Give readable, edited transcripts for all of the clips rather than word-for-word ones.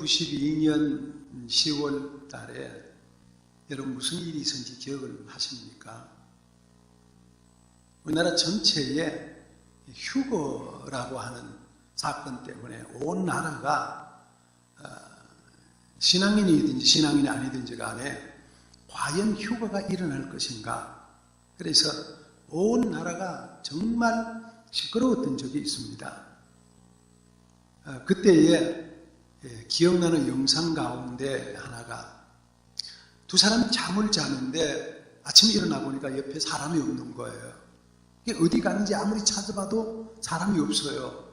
1992년 10월 달에 여러분 무슨 일이 있었는지 기억을 하십니까? 우리나라 전체에 휴거라고 하는 사건 때문에 온 나라가 신앙인이든지 신앙인이 아니든지 간에 과연 휴거가 일어날 것인가? 그래서 온 나라가 정말 시끄러웠던 적이 있습니다. 그때에 기억나는 영상 가운데 하나가 두 사람이 잠을 자는데 아침에 일어나 보니까 옆에 사람이 없는 거예요. 어디 가는지 아무리 찾아봐도 사람이 없어요.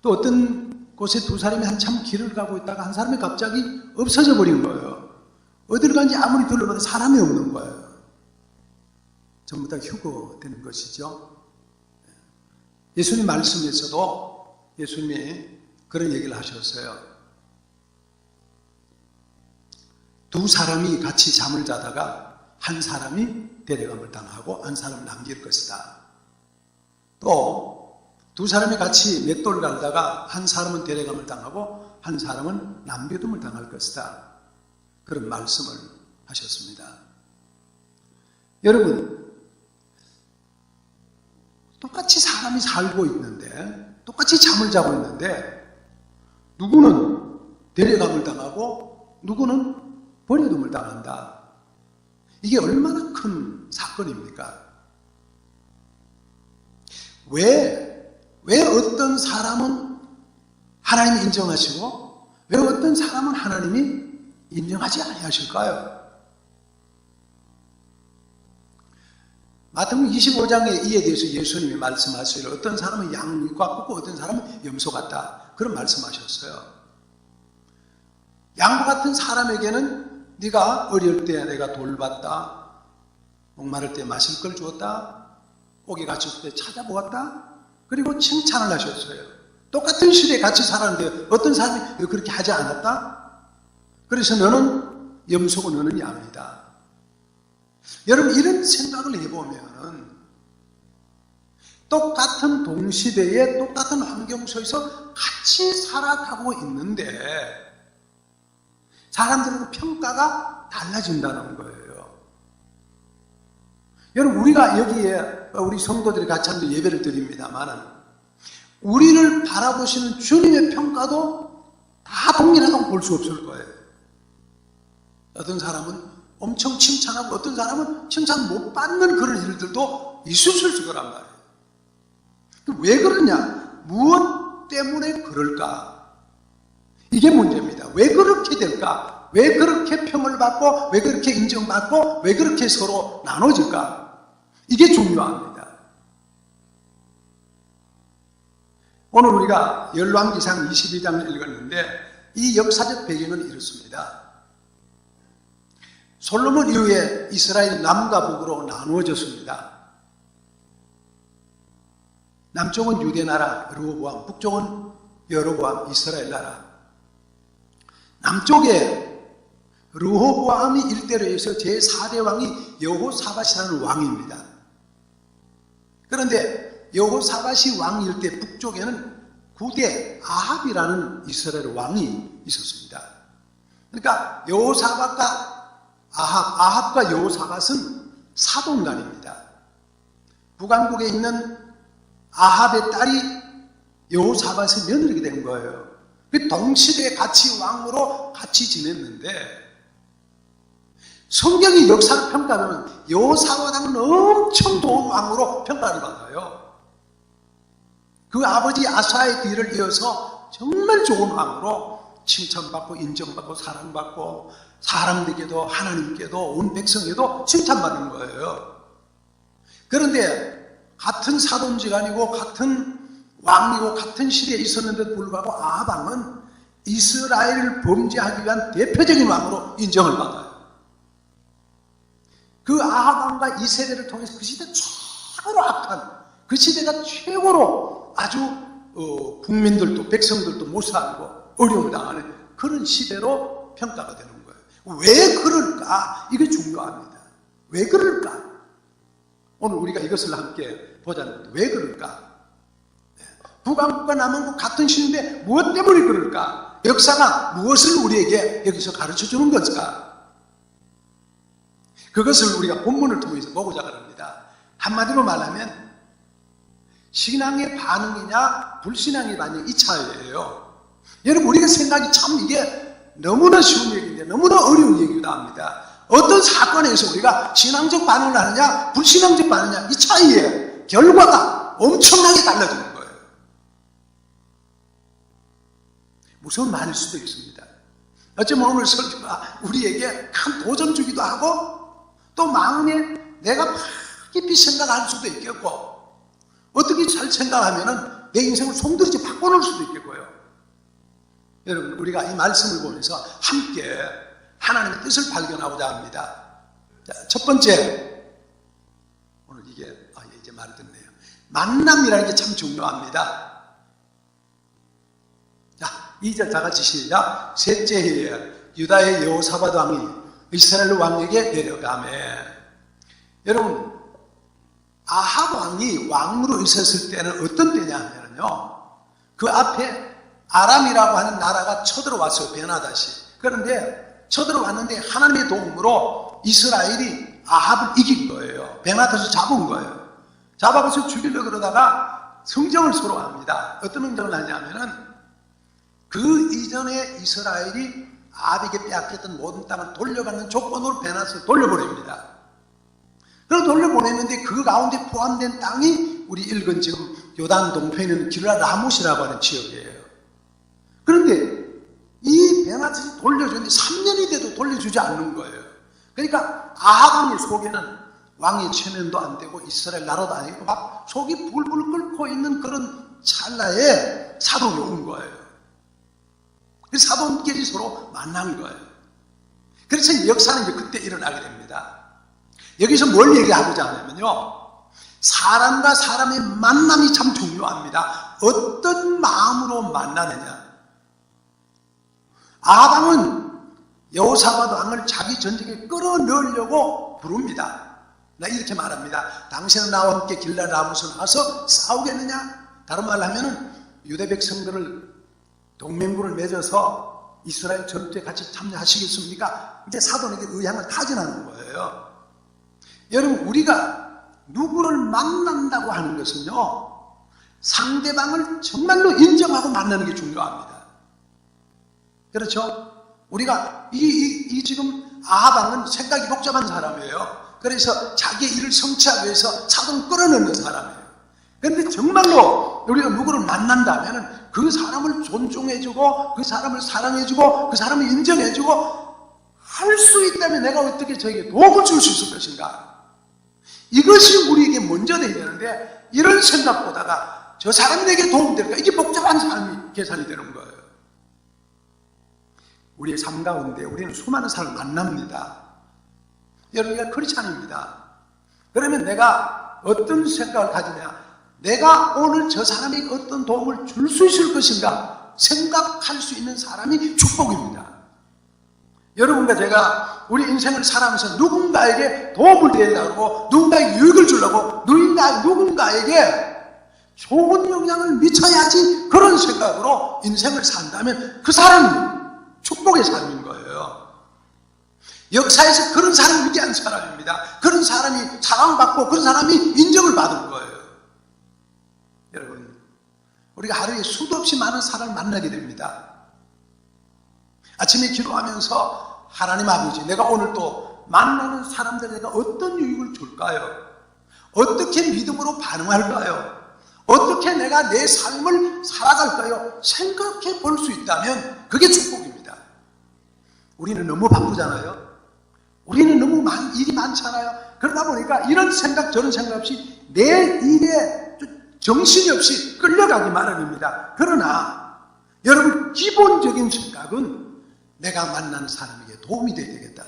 또 어떤 곳에 두 사람이 한참 길을 가고 있다가 한 사람이 갑자기 없어져 버린 거예요. 어디를 가는지 아무리 둘러봐도 사람이 없는 거예요. 전부 다 휴거되는 것이죠. 예수님 말씀에서도 예수님이 그런 얘기를 하셨어요. 두 사람이 같이 잠을 자다가 한 사람이 데려감을 당하고 한 사람은 남길 것이다. 또 두 사람이 같이 맷돌 갈다가 한 사람은 데려감을 당하고 한 사람은 남겨둠을 당할 것이다. 그런 말씀을 하셨습니다. 여러분, 똑같이 사람이 살고 있는데, 똑같이 잠을 자고 있는데, 누구는 데려감을 당하고, 누구는 버려둠을 당한다. 이게 얼마나 큰 사건입니까? 왜 어떤 사람은 하나님이 인정하시고, 왜 어떤 사람은 하나님이 인정하지 아니하실까요? 마태복음 25장에 이에 대해서 예수님이 말씀하시기를 어떤 사람은 양과 같고 어떤 사람은 염소 같다. 그런 말씀하셨어요. 양과 같은 사람에게는 네가 어릴 때 내가 돌봤다. 목마를 때 마실 걸 주었다. 고기 갇혔을 때 찾아보았다. 그리고 칭찬을 하셨어요. 똑같은 시대에 같이 살았는데 어떤 사람이 왜 그렇게 하지 않았다? 그래서 너는 염소고 너는 양이다. 여러분 이런 생각을 해보면 똑같은 동시대에 똑같은 환경 속에서 같이 살아가고 있는데 사람들의 평가가 달라진다는 거예요. 여러분 우리가 여기에 우리 성도들이 같이 앉아 예배를 드립니다만 우리를 바라보시는 주님의 평가도 다 동일하다고 볼 수 없을 거예요. 어떤 사람은 엄청 칭찬하고 어떤 사람은 칭찬 못 받는 그런 일들도 있을 수 있을 거란 말이에요. 왜 그러냐? 무엇 때문에 그럴까? 이게 문제입니다. 왜 그렇게 될까? 왜 그렇게 평을 받고 왜 그렇게 인정받고 왜 그렇게 서로 나눠질까? 이게 중요합니다. 오늘 우리가 열왕기상 22장을 읽었는데 이 역사적 배경은 이렇습니다. 솔로몬 이후에 이스라엘이 남과 북으로 나누어졌습니다. 남쪽은 유대 나라 르호보암, 북쪽은 여로보암 이스라엘 나라. 남쪽에 르호보암이 일대로 해서 제4대 왕이 여호사밧이라는 왕입니다. 그런데 여호사밧이 왕일 때 북쪽에는 9대 아합이라는 이스라엘 왕이 있었습니다. 그러니까 여호사밧과 아합과 여호사밧은 사돈간입니다. 북왕국에 있는 아합의 딸이 여호사밧의 며느리가 된 거예요. 동시대에 같이 왕으로 같이 지냈는데 성경이 역사를 평가하면 여호사밧은 엄청 좋은 왕으로 평가를 받아요. 그 아버지 아사의 뒤를 이어서 정말 좋은 왕으로 칭찬받고 인정받고 사랑받고 사람들에게도 하나님께도 온 백성에도 칭찬받는 거예요. 그런데 같은 사돈지간이고 같은 왕이고 같은 시대에 있었는데도 불구하고 아합 왕은 이스라엘을 범죄하기 위한 대표적인 왕으로 인정을 받아요. 그 아합 왕과 이 세대를 통해서 그 시대 최고로 악한 그 시대가 최고로 아주 국민들도 백성들도 못 살고 어려움을 당하는 그런 시대로 평가가 되는 거예요. 왜 그럴까? 이게 중요합니다. 왜 그럴까? 오늘 우리가 이것을 함께 보자는 왜 그럴까? 북왕국과 남왕국 같은 신인데 무엇 때문에 그럴까? 역사가 무엇을 우리에게 여기서 가르쳐 주는 것일까? 그것을 우리가 본문을 통해서 보고자 합니다. 한마디로 말하면 신앙의 반응이냐 불신앙의 반응 이 차이예요. 여러분 우리가 생각이 참 이게 너무나 쉬운 얘기인데 너무나 어려운 얘기기도 합니다. 어떤 사건에서 우리가 신앙적 반응을 하느냐 불신앙적 반응이냐 이 차이에 결과가 엄청나게 달라지는 거예요. 무서운 말일 수도 있습니다. 어쩌면 오늘 설교가 우리에게 큰 도전 주기도 하고 또 마음에 내가 깊이 생각할 수도 있겠고 어떻게 잘 생각하면 내 인생을 송두리째 바꿔놓을 수도 있겠고요. 여러분 우리가 이 말씀을 보면서 함께 하나님의 뜻을 발견하고자 합니다. 자, 첫 번째 오늘 이게 이제 말이 됐네요. 만남이라는 게 참 중요합니다. 자 2절 다같이 시작. 셋째 해에 유다의 여호사밧 왕이 이스라엘 왕에게 내려가매. 여러분 아합 왕이 왕으로 있었을 때는 어떤 때냐 하면요 그 앞에 아람이라고 하는 나라가 쳐들어왔어요. 베나다시. 그런데 쳐들어왔는데 하나님의 도움으로 이스라엘이 아합을 이긴 거예요. 베나다시 잡은 거예요. 잡아서 죽이려고 그러다가 성정을 서로 합니다. 어떤 성정을 하냐면은 그 이전에 이스라엘이 아합에게 빼앗겼던 모든 땅을 돌려받는 조건으로 베나다시를 돌려보냅니다. 그걸 돌려보냈는데 그 가운데 포함된 땅이 우리 읽은 지금 요단 동편에 있는 길라 라못이라고 하는 지역이에요. 그런데 이 베나다시 돌려주는데 3년이 돼도 돌려주지 않는 거예요. 그러니까 아합 왕의 속에는 왕의 체면도 안 되고 이스라엘 나라도 아니고 막 속이 불불 끓고 있는 그런 찰나에 사돈이 온 거예요. 그래서 사돈끼리 서로 만난 거예요. 그래서 역사는 이제 그때 일어나게 됩니다. 여기서 뭘 얘기하고자 하냐면요 사람과 사람의 만남이 참 중요합니다. 어떤 마음으로 만나느냐. 아합 왕은 여호사밧 왕을 자기 전쟁에 끌어넣으려고 부릅니다. 나 이렇게 말합니다. 당신은 나와 함께 길라 라못에 와서 싸우겠느냐? 다른 말로 하면은 유대 백성들을 동맹군을 맺어서 이스라엘 전투에 같이 참여하시겠습니까? 이제 사돈에게 의향을 타진하는 거예요. 여러분 우리가 누구를 만난다고 하는 것은요 상대방을 정말로 인정하고 만나는 게 중요합니다. 그렇죠? 우리가 이 지금 아합 왕은 생각이 복잡한 사람이에요. 그래서 자기의 일을 성취하기 위해서 사돈을 끌어넣는 사람이에요. 그런데 정말로 우리가 누구를 만난다면 그 사람을 존중해주고 그 사람을 사랑해주고 그 사람을 인정해주고 할 수 있다면 내가 어떻게 저에게 도움을 줄 수 있을 것인가. 이것이 우리에게 먼저 돼야 되는데 이런 생각보다가 저 사람이 내게 도움될까 이게 복잡한 삶이 계산이 되는 거예요. 우리의 삶 가운데 우리는 수많은 사람을 만납니다. 여러분과 크리스찬입니다. 그러면 내가 어떤 생각을 가지냐 내가 오늘 저 사람에게 어떤 도움을 줄 수 있을 것인가 생각할 수 있는 사람이 축복입니다. 여러분과 제가 우리 인생을 살아가면서 누군가에게 도움을 드리려고 누군가에게 유익을 주려고 누군가에게 좋은 영향을 미쳐야지 그런 생각으로 인생을 산다면 그 사람이 축복의 삶인 거예요. 역사에서 그런 사람을 위대한 사람입니다. 그런 사람이 사랑받고 그런 사람이 인정을 받은 거예요. 여러분 우리가 하루에 수도 없이 많은 사람을 만나게 됩니다. 아침에 기도하면서 하나님 아버지 내가 오늘 또 만나는 사람들에게 내가 어떤 유익을 줄까요? 어떻게 믿음으로 반응할까요? 어떻게 내가 내 삶을 살아갈까요? 생각해 볼 수 있다면 그게 축복입니다. 우리는 너무 바쁘잖아요. 우리는 너무 일이 많잖아요. 그러다 보니까 이런 생각 저런 생각 없이 내 일에 정신이 없이 끌려가기 마련입니다. 그러나 여러분 기본적인 생각은 내가 만나는 사람에게 도움이 되어야 되겠다.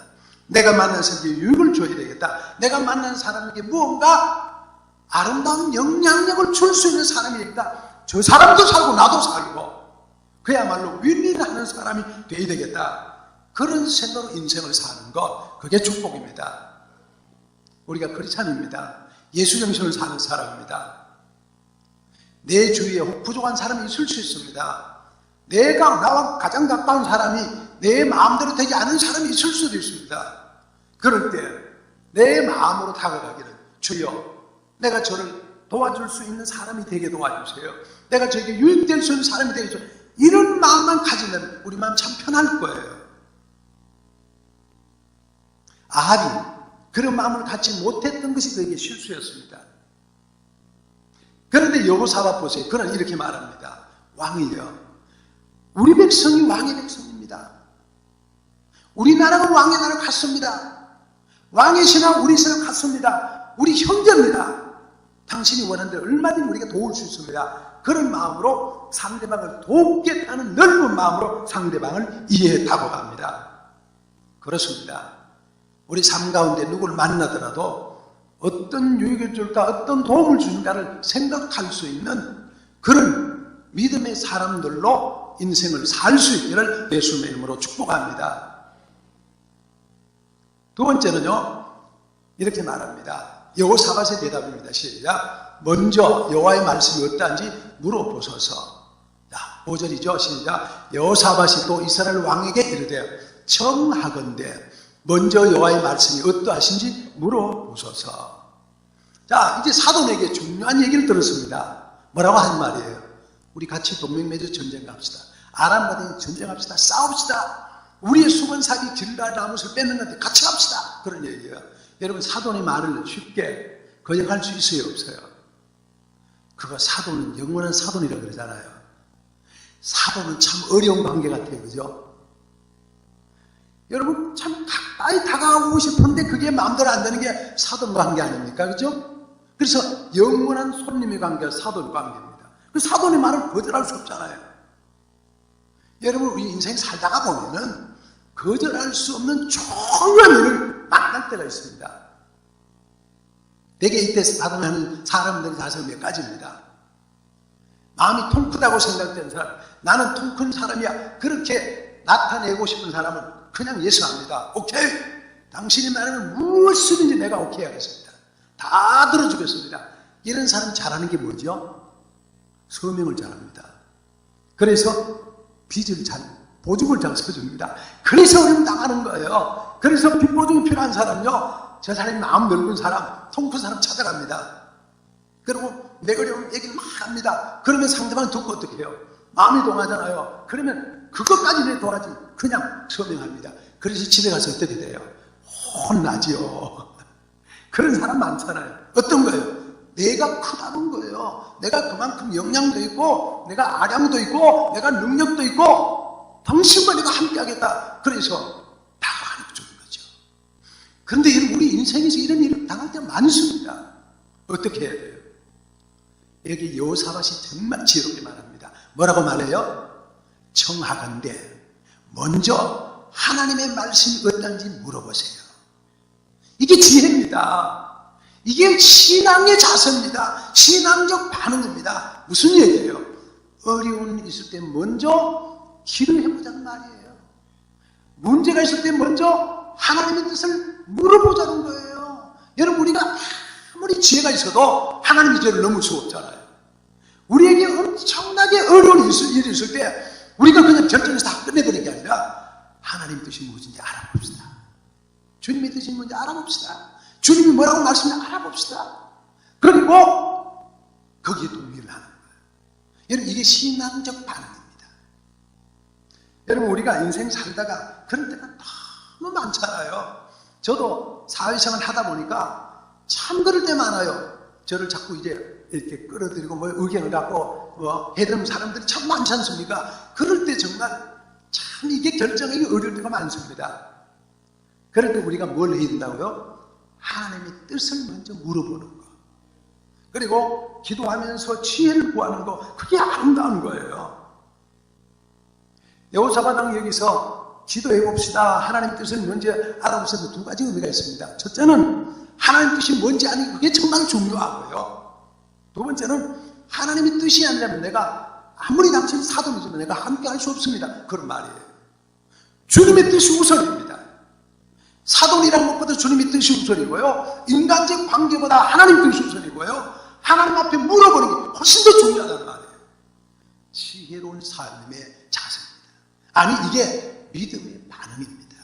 내가 만나는 사람에게 유익을 줘야 되겠다. 내가 만나는 사람에게 무언가 아름다운 영향력을 줄 수 있는 사람이 되겠다. 저 사람도 살고 나도 살고 그야말로 윈윈하는 사람이 되어야 되겠다. 그런 생각으로 인생을 사는 것 그게 축복입니다. 우리가 크리스찬입니다. 예수 정신을 사는 사람입니다. 내 주위에 혹 부족한 사람이 있을 수 있습니다. 내가 나와 가장 가까운 사람이 내 마음대로 되지 않은 사람이 있을 수도 있습니다. 그럴 때 내 마음으로 다가가기를, 주여 내가 저를 도와줄 수 있는 사람이 되게 도와주세요. 내가 저에게 유익될 수 있는 사람이 되게 해주세요. 이런 마음만 가지면 우리 마음 참 편할 거예요. 아합이 그런 마음을 갖지 못했던 것이 그에게 실수였습니다. 그런데 여호사밧 보세요. 그는 이렇게 말합니다. 왕이여, 우리 백성이 왕의 백성입니다. 우리나라가 왕의 나라 같습니다. 왕의 신하 우리 신하 같습니다. 우리 형제입니다. 당신이 원하는 대로 얼마든지 우리가 도울 수 있습니다. 그런 마음으로 상대방을 돕겠다는 넓은 마음으로 상대방을 이해했다고 합니다. 그렇습니다. 우리 삶 가운데 누구를 만나더라도 어떤 유익을 줄까, 어떤 도움을 줄까를 생각할 수 있는 그런 믿음의 사람들로 인생을 살 수 있기를 예수님의 이름으로 축복합니다. 두 번째는요, 이렇게 말합니다. 여호사밧의 대답입니다. 시작. 먼저 여호와의 말씀이 어떠한지 물어보소서. 자, 5절이죠. 시작. 여호사밧이 또 이스라엘 왕에게 이르되 청하건대 먼저 여호와의 말씀이 어떠하신지 물어보소서. 자, 이제 사돈에게 중요한 얘기를 들었습니다. 뭐라고 한 말이에요? 우리 같이 동맹 맺어 전쟁 갑시다. 아람과도 전쟁합시다. 싸웁시다. 우리의 수건사기 길갈라못을 뺏는 건데 같이 갑시다. 그런 얘기예요. 여러분, 사돈의 말을 쉽게 거역할 수 있어요, 없어요? 그거 사돈은 영원한 사돈이라고 그러잖아요. 사돈은 참 어려운 관계 같아요, 그죠? 여러분, 참 가까이 다가가고 싶은데 그게 마음대로 안 되는 게 사돈 관계 아닙니까? 그죠? 그래서 영원한 손님의 관계가 사돈 관계입니다. 그 사돈의 말을 거절할 수 없잖아요. 여러분, 우리 인생 살다가 보면은 거절할 수 없는 중요한 일을 만날 때가 있습니다. 대개 이때 사동하는 사람들이 다섯 몇 가지입니다. 마음이 통 크다고 생각되는 사람, 나는 통 큰 사람이야, 그렇게 나타내고 싶은 사람은 그냥 예스합니다. 오케이, 당신이 말하면 무엇이든지 내가 오케이 하겠습니다. 다 들어주겠습니다. 이런 사람이 잘하는 게 뭐죠? 서명을 잘합니다. 그래서 빚을 보증을 잘 서줍니다. 그래서 어려움 당하는 거예요. 그래서 빚 보증이 필요한 사람요, 저 사람이 마음 넓은 사람, 통 큰 사람 찾아갑니다. 그리고 내 어려움 얘기를 막 합니다. 그러면 상대방 듣고 어떻게 해요? 마음이 동하잖아요. 그러면 그것까지 내 도와지 그냥 서명합니다. 그래서 집에 가서 어떻게 돼요? 혼나지요. 그런 사람 많잖아요. 어떤 거예요? 내가 크다는 거예요. 내가 그만큼 역량도 있고, 내가 아량도 있고, 내가 능력도 있고, 당신과 내가 함께 하겠다. 그래서 다가가는 주는 거죠. 그런데 우리 인생에서 이런 일을 당할 때 많습니다. 어떻게 해야 돼요? 여기 여호사밧이 정말 지혜롭게 말합니다. 뭐라고 말해요? 청하건대 먼저 하나님의 말씀이 어떤지 물어보세요. 이게 지혜입니다. 이게 신앙의 자세입니다. 신앙적 반응입니다. 무슨 얘기예요? 어려운 일이 있을 때 먼저 기도해보자는 말이에요. 문제가 있을 때 먼저 하나님의 뜻을 물어보자는 거예요. 여러분, 우리가 아무리 지혜가 있어도 하나님의 지혜를 넘을 수 없잖아요. 우리에게 엄청나게 어려운 일이 있을 때 우리가 그냥 결정해서 다 끝내버리는 게 아니라 하나님의 뜻이 무엇인지 알아봅시다. 주님의 뜻이 뭔지 알아봅시다. 주님이 뭐라고 말씀하시는지 알아봅시다. 그리고 거기에 동의를 하는 거예요. 여러분, 이게 신앙적 반응입니다. 여러분, 우리가 인생 살다가 그런 때가 너무 많잖아요. 저도 사회생활 하다 보니까 참 그럴 때 많아요. 저를 자꾸 이제 이렇게 끌어들이고 뭐 의견을 갖고 뭐 해드리는 사람들이 참 많지 않습니까? 그럴 때 정말 참 이게 결정하기 어려울 때가 많습니다. 그럴 때 우리가 뭘 해야 된다고요? 하나님의 뜻을 먼저 물어보는 거. 그리고 기도하면서 지혜를 구하는 거. 그게 아름다운 거예요. 여호사밧 왕이 여기서 기도해 봅시다. 하나님의 뜻을 먼저 알아보셔도 두 가지 의미가 있습니다. 첫째는 하나님의 뜻이 뭔지 아는 게 그게 정말 중요하고요. 두 번째는 하나님의 뜻이 아니라면 내가 아무리 당신이 사돈이지만 내가 함께 할 수 없습니다. 그런 말이에요. 주님의 뜻이 우선입니다. 사돈이란 것보다 주님의 뜻이 우선이고요. 인간적 관계보다 하나님 뜻이 우선이고요. 하나님 앞에 물어보는 게 훨씬 더 중요하다는 말이에요. 지혜로운 삶의 자세입니다. 아니, 이게 믿음의 반응입니다.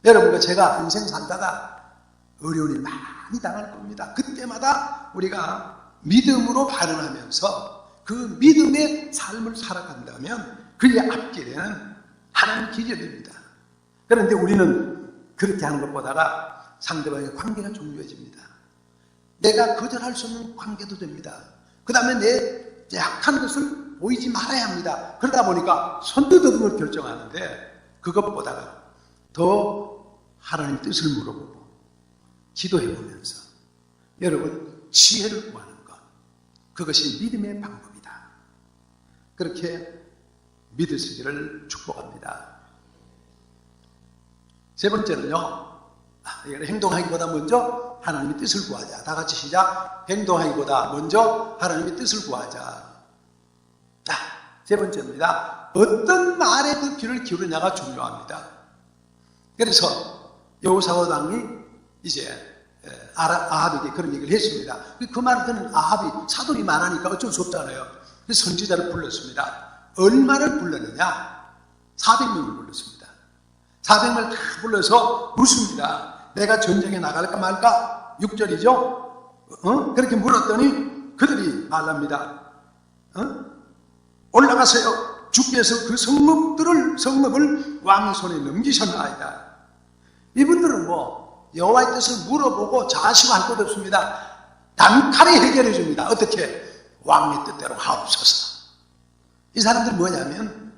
여러분과 제가 인생 살다가 어려움이 많이 당할 겁니다. 그때마다 우리가 믿음으로 반응하면서 그 믿음의 삶을 살아간다면 그의 앞길에는 하나님 기절입니다. 그런데 우리는 그렇게 하는 것보다가 상대방의 관계가 중요해집니다. 내가 거절할 수 없는 관계도 됩니다. 그 다음에 내 약한 것을 보이지 말아야 합니다. 그러다 보니까 선뜻 얻은 걸 결정하는데 그것보다가 더 하나님 뜻을 물어보고 기도해보면서 여러분 지혜를 구하는 것, 그것이 믿음의 방법이다. 그렇게 믿으시기를 축복합니다. 세 번째는요, 행동하기보다 먼저 하나님의 뜻을 구하자. 다 같이 시작. 행동하기보다 먼저 하나님의 뜻을 구하자. 자, 세 번째입니다. 어떤 말에 그 귀를 기울이냐가 중요합니다. 그래서 여호사밧 왕이 이제 아합에게 그런 얘기를 했습니다. 그 말을 듣는 아합이 사돈이 많으니까 어쩔 수 없잖아요. 그래서 선지자를 불렀습니다. 얼마를 불렀느냐? 400명을 불렀습니다. 400명을 다 불러서 묻습니다. 내가 전쟁에 나갈까 말까? 6절이죠? 그렇게 물었더니 그들이 말합니다. 올라가세요. 주께서 그 성읍을 왕의 손에 넘기셨나이다. 이분들은 여호와의 뜻을 물어보고 자시할 것 없습니다. 단칼에 해결해 줍니다. 어떻게? 왕의 뜻대로 하옵소서. 이 사람들은 뭐냐면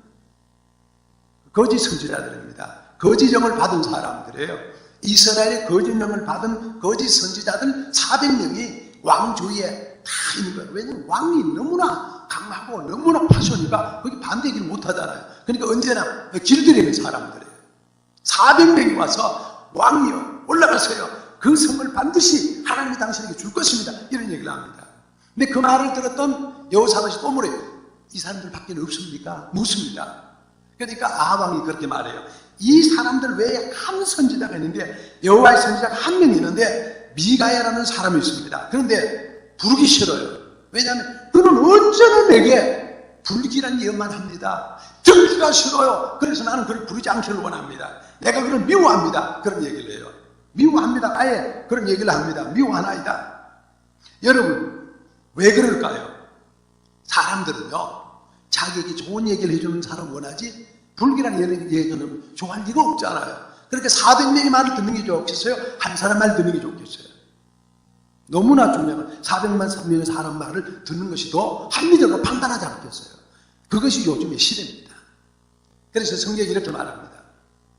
거짓 선지자들입니다. 거짓령을 받은 사람들이에요. 이스라엘의 거짓령을 받은 거짓 선지자들 400명이 왕 주위에 다 있는 거예요. 왜냐하면 왕이 너무나 강하고 너무나 파션이가 거기 반대 얘기를 못하잖아요. 그러니까 언제나 길들이는 사람들이에요. 400명이 와서 왕이요 올라가세요. 그 성을 반드시 하나님이 당신에게 줄 것입니다. 이런 얘기를 합니다. 근데 그 말을 들었던 여호사밧이 또 물어요. 이 사람들 밖에 없습니까? 묻습니다. 그러니까 아합 왕이 그렇게 말해요. 이 사람들 외에 한 선지자가 있는데 여호와의 선지자가 한 명 있는데 미가야라는 사람이 있습니다. 그런데 부르기 싫어요. 왜냐하면 그는 언제나 내게 불길한 예언만 합니다. 듣기가 싫어요. 그래서 나는 그를 부르지 않기를 원합니다. 내가 그를 미워합니다. 그런 얘기를 해요. 미워합니다. 아예 그런 얘기를 합니다. 미워하나이다. 여러분 왜 그럴까요? 사람들은요 자기에게 좋은 얘기를 해주는 사람 원하지 불길한 얘기는 좋아할 리가 없잖아요. 그렇게 400명의 말을 듣는 게 좋겠어요? 한 사람 말 듣는 게 좋겠어요? 너무나 중요한 400명의 사람 말을 듣는 것이 더 합리적으로 판단하지 않겠어요? 그것이 요즘의 시대입니다. 그래서 성경이 이렇게 말합니다.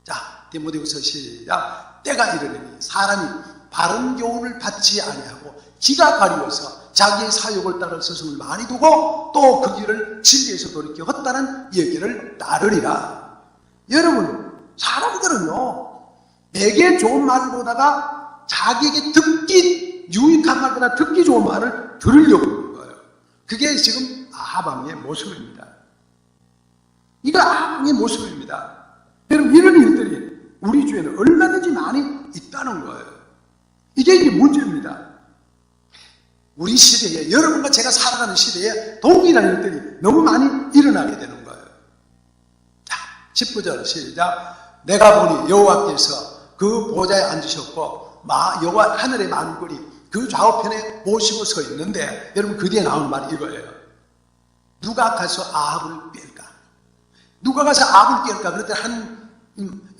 자, 디모데후서 시작. 때가 이르니 사람이 바른 교훈을 받지 아니하고 기가 가리워서 자기의 사욕을 따라 스승을 많이 두고 또 그 길을 진리에서 돌이켜 헛다는 얘기를 따르리라. 여러분 사람들은요 내게 좋은 말을 보다가 자기에게 듣기 유익한 말보다 듣기 좋은 말을 들으려고 하는 거예요. 그게 지금 아합 왕의 모습입니다. 이거 아합 왕의 모습입니다. 여러분 이런 일들이 우리 주에는 얼마든지 많이 있다는 거예요. 이게 문제입니다. 우리 시대에 여러분과 제가 살아가는 시대에 동일한 일들이 너무 많이 일어나게 되는 거예요. 자, 19절 시작. 내가 보니 여호와께서 그 보좌에 앉으셨고 여호와 하늘의 만군이 그 좌우편에 모시고 서 있는데 여러분 그 뒤에 나오는 말이 이거예요. 누가 가서 아합을 깰까? 누가 가서 아합을 깰까? 그럴 때 한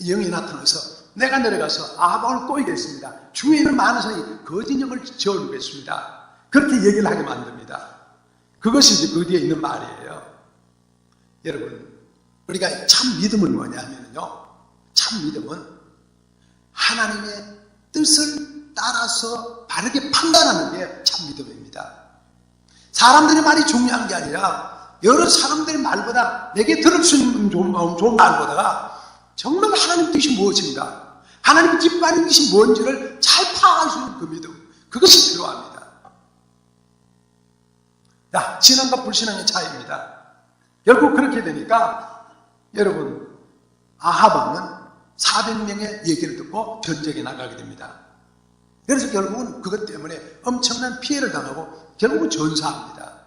영이 나타나서 내가 내려가서 아합을 꼬이겠습니다. 주위에는 많은 사람이 거짓 영을 저어주겠습니다. 그렇게 얘기를 하게 만듭니다. 그것이 이제 그 뒤에 있는 말이에요. 여러분, 우리가 참 믿음은 뭐냐면요. 참 믿음은 하나님의 뜻을 따라서 바르게 판단하는 게 참 믿음입니다. 사람들의 말이 중요한 게 아니라 여러 사람들의 말보다 내게 들을 수 있는 좋은 말보다가 정말 하나님 뜻이 무엇인가, 하나님 기뻐하는 것이 뭔지를 잘 파악할 수 있는 그 믿음, 그것이 필요합니다. 자, 신앙과 불신앙의 차이입니다. 결국 그렇게 되니까 여러분 아합 왕은 400명의 얘기를 듣고 전쟁에 나가게 됩니다. 그래서 결국은 그것 때문에 엄청난 피해를 당하고 결국은 전사합니다.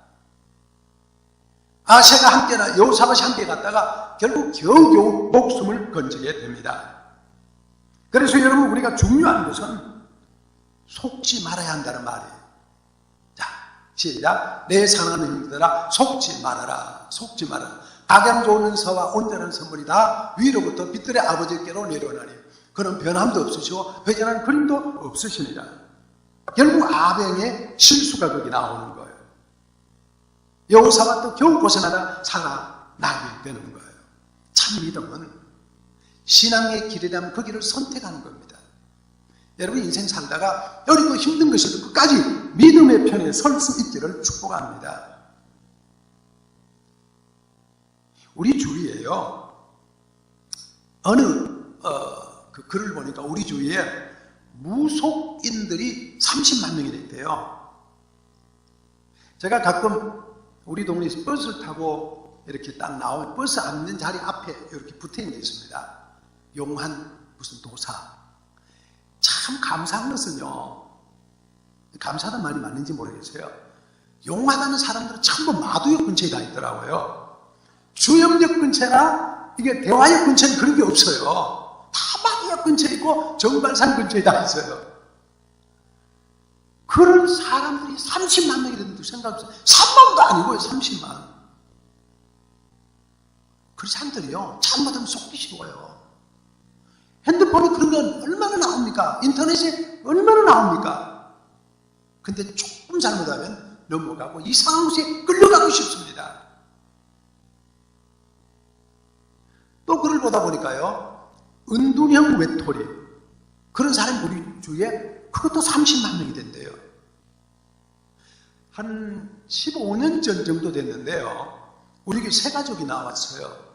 아세가 함께나 여호사밧이 함께 갔다가 결국 겨우겨우 목숨을 건지게 됩니다. 그래서 여러분, 우리가 중요한 것은 속지 말아야 한다는 말이에요. 자, 시작. 내 사랑하는 형제들아, 속지 말아라. 속지 말아라. 가장 좋은 은사와 온전한 선물이 다 위로부터 빛들의 아버지께로 내려오나니 그는 변함도 없으시고 회전하는 그림도 없으시니라. 결국 아벨의 실수가 거기 나오는 거예요. 여호사밧도 겨우 벗어나다 살아나게 되는 거예요. 참 믿음은 신앙의 길이라면 그 길을 선택하는 겁니다. 여러분, 인생 살다가 어리고 힘든 것이도 끝까지 믿음의 편에 설 수 있기를 축복합니다. 우리 주위에요, 어느 그 글을 보니까 우리 주위에 무속인들이 30만 명이 됐대요. 제가 가끔 우리 동네에서 버스를 타고 이렇게 딱 나오면 버스 앉는 자리 앞에 이렇게 붙어 있는 게 있습니다. 용한 무슨 도사. 참 감사한 것은요, 감사하다는 말이 맞는지 모르겠어요. 용하다는 사람들은 전부 마두역 근처에 다 있더라고요. 주영역 근처나 이게 대화역 근처는 그런 게 없어요. 다 마두역 근처에 있고 정발산 근처에 다 있어요. 그런 사람들이 30만 명이 됐는데 생각해보세요. 3만도 아니고요, 30만. 그 사람들이요, 잘못하면 속기 쉬워요. 핸드폰에 그런 건 얼마나 나옵니까? 인터넷에 얼마나 나옵니까? 근데 조금 잘못하면 넘어가고 이상한 곳에 끌려가고 싶습니다. 또 글을 보다 보니까요, 은둔형 외톨이, 그런 사람이 우리 주위에 그것도 30만 명이 된대요. 한 15년 전 정도 됐는데요, 우리 세 가족이 나왔어요.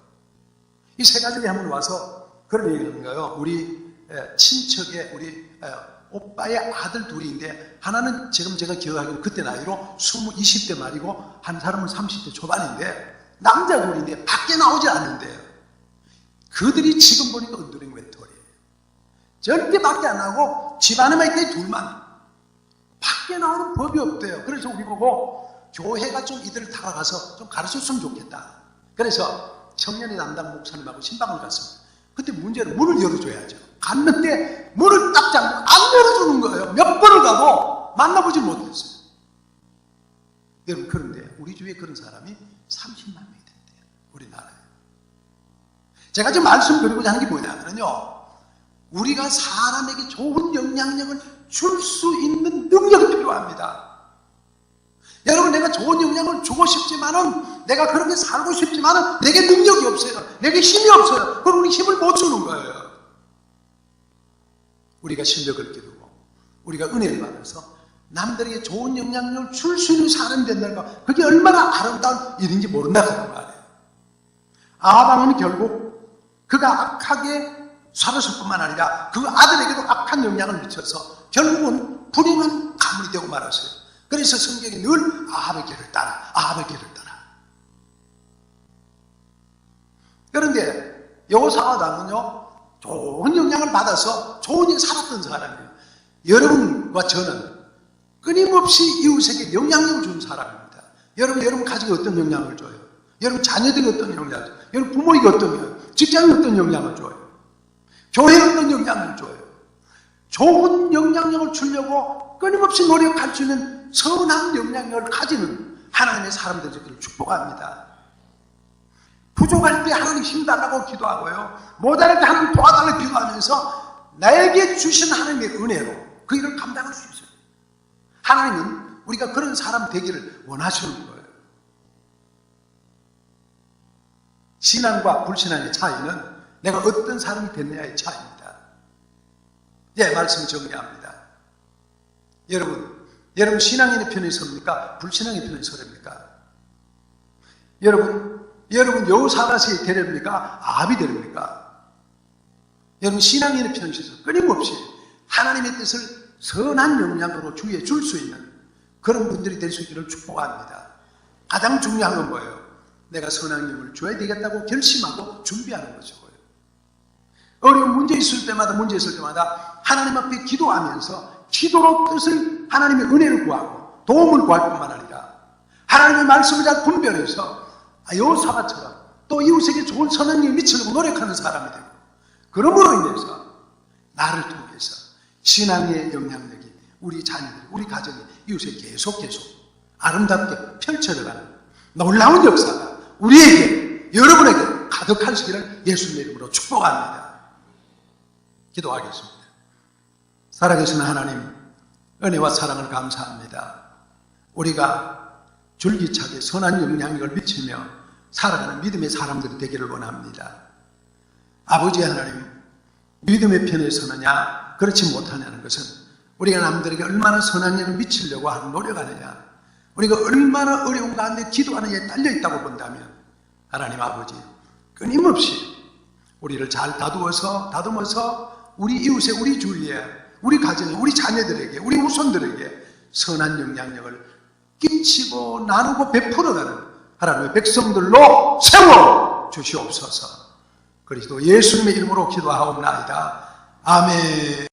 이 세 가족이 한번 와서 그런 얘기를 하는 거예요. 우리 친척의 우리 오빠의 아들 둘인데, 하나는 지금 제가 기억하기로 그때 나이로 20대 말이고 한 사람은 30대 초반인데 남자 둘인데 밖에 나오지 않는데요. 그들이 지금 보니까 은둔형 외톨이에요. 절대 밖에 안 나오고 집 안에만 있더니 둘만. 밖에 나오는 법이 없대요. 그래서 우리 보고 교회가 좀 이들을 다가가서 좀 가르쳤으면 좋겠다. 그래서 청년의 담당 목사님하고 신방을 갔습니다. 그때 문제는 문을 열어줘야죠. 갔는데 문을 딱 잠그고 안 열어주는 거예요. 몇 번을 가도 만나보질 못했어요. 여러분, 그런데 우리 주위에 그런 사람이 30만 명이 된대요. 우리나라에. 제가 지금 말씀드리고자 하는 게 뭐냐면요, 우리가 사람에게 좋은 영향력을 줄 수 있는 능력이 필요합니다. 여러분, 내가 좋은 영향을 주고 싶지만은, 내가 그렇게 살고 싶지만은 내게 능력이 없어요. 내게 힘이 없어요. 그럼 우리 힘을 못 주는 거예요. 우리가 실력을 기르고 우리가 은혜를 받아서 남들에게 좋은 영향력을 줄 수 있는 사람이 된다는 거, 그게 얼마나 아름다운 일인지 모른다는 말이에요. 아담은 결국 그가 악하게 살았을 뿐만 아니라 그 아들에게도 악한 영향을 미쳐서 결국은 불행한 가문이 되고 말았어요. 그래서 성경이 늘 아합의 길을 따라, 아합의 길을 따라. 그런데 여호사밧은요, 좋은 영향을 받아서 좋은 일 살았던 사람이에요. 여러분과 저는 끊임없이 이웃에게 영향력을 준 사람입니다. 여러분 가족에 어떤 영향을 줘요? 여러분 자녀들이 어떤 영향을 줘요? 여러분 부모에게 어떤 영향을 줘요? 직장에 어떤 영향을 줘요? 교회에 어떤 영향을 줘요? 좋은 영향력을 주려고 끊임없이 노력할 수 있는 선한 영향력을 가지는 하나님의 사람들 되기를 축복합니다. 부족할 때 하나님 힘달라고 기도하고요, 모자랄 때 하나님 도와달라고 기도하면서 나에게 주신 하나님의 은혜로 그 일을 감당할 수 있어요. 하나님은 우리가 그런 사람 되기를 원하시는 거예요. 신앙과 불신앙의 차이는 내가 어떤 사람이 됐느냐의 차이입니다. 예, 말씀 정리합니다. 여러분 신앙인의 편에 섭니까? 불신앙의 편에 서랍니까? 여러분 여호사밧이 되렵니까? 아합이 되렵니까? 여러분 신앙인의 편에 서서 끊임없이 하나님의 뜻을 선한 영향으로 주위에 줄 수 있는 그런 분들이 될 수 있기를 축복합니다. 가장 중요한 건 뭐예요? 내가 선한 영향을 줘야 되겠다고 결심하고 준비하는 것이고요. 어려운 문제 있을 때마다 하나님 앞에 기도하면서 기도로 뜻을, 하나님의 은혜를 구하고 도움을 구할 뿐만 아니라 하나님의 말씀을 잘 분별해서 여호사밧처럼 또 이웃에게 좋은 선한 일을 미치려고 노력하는 사람이 되고, 그러므로 인해서 나를 통해서 신앙의 영향력이 우리 자녀들, 우리 가정이 이웃에 계속 아름답게 펼쳐져가는 놀라운 역사가 우리에게, 여러분에게 가득하시기를 예수님의 이름으로 축복합니다. 기도하겠습니다. 살아계신 하나님, 은혜와 사랑을 감사합니다. 우리가 줄기차게 선한 영향력을 미치며 살아가는 믿음의 사람들이 되기를 원합니다. 아버지 하나님, 믿음의 편에 서느냐 그렇지 못하냐는 것은 우리가 남들에게 얼마나 선한 영향을 미치려고 하는 노력하느냐, 우리가 얼마나 어려운 가운데 기도하는 데 딸려있다고 본다면, 하나님 아버지, 끊임없이 우리를 잘 다듬어서 우리 이웃에, 우리 주위에, 우리 가정에, 우리 자녀들에게, 우리 후손들에게 선한 영향력을 끼치고 나누고 베풀어가는 하나님의 백성들로 세워 주시옵소서. 그리스도 예수님의 이름으로 기도하옵나이다. 아멘.